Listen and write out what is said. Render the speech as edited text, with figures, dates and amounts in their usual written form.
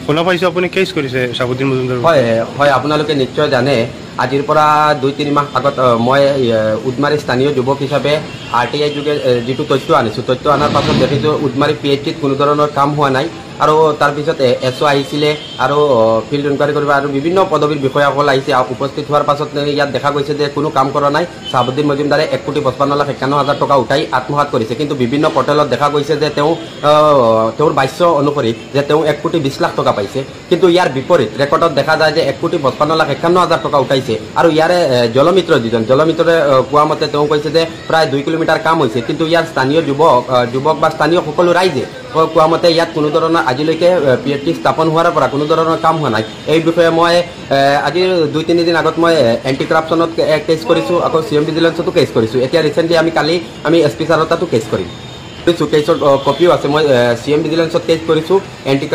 শুনা পাইছোঁ আপুনি কেছ কৰিছে চাহাবুদ্দিন মজুমদাৰ? হয় হয়, আপোনালোকে নিশ্চয় জানে আজিৰ পৰা 2-3 মাহ আগত মই উদমাৰী স্থানীয় যুৱক হিচাপে RTI যোগে যিটো তথ্য আনিছোঁ, তথ্য অনাৰ পাছত দেখিছোঁ উদমাৰী PHCত কোনো ধৰণৰ কাম হোৱা নাই। আৰু তাৰপিছত SO আহিছিলে আৰু ফিল্ড ইনকুৱাৰী কৰিব আৰু বিভিন্ন পদবীৰ বিষয়াসকল আহিছে। উপস্থিত হোৱাৰ পাছত ইয়াত দেখা গৈছে যে কোনো কাম কৰা নাই। চাহাবুদ্দিন মজুমদাৰে 1,55,51,000 টকা উঠাই আত্মসাৎ কৰিছে। কিন্তু বিভিন্ন পৰ্টেলত দেখা গৈছে যে তেওঁৰ বাস্য অনুসৰি যে তেওঁ 1,20,00,000 টকা পাইছে। কিন্তু ইয়াৰ বিপৰীত ৰেকৰ্ডত দেখা যায় যে 1,55,51,000 টকা উঠাইছে। আৰু ইয়াৰে জলমিত্ৰ যিজন জলমিত্ৰৰে কোৱা মতে তেওঁ কৈছে যে প্ৰায় 2 কিলোমিটাৰ কাম হৈছে। কিন্তু ইয়াৰ স্থানীয় যুৱক বা স্থানীয় সকলো ৰাইজে কোৱা মতে ইয়াত কোনো ধৰণৰ আজিলৈকে PHC স্থাপন হোৱাৰ পৰা কোনো ধৰণৰ কাম হোৱা নাই। এই বিষয়ে মই আজি 2-3 দিন আগত মই এণ্টি কৰাপশ্যনত কেছ কৰিছোঁ, আকৌ CM ভিজিলেন্সতো কেছ কৰিছোঁ। এতিয়া ৰিচেণ্টলি কালি আমি SP ছাৰৰ তাতো কেছ কৰিম। কেছৰ কপিও আছে। মই CM ভিজিলেন্সত কেছ কৰিছোঁ, এণ্টি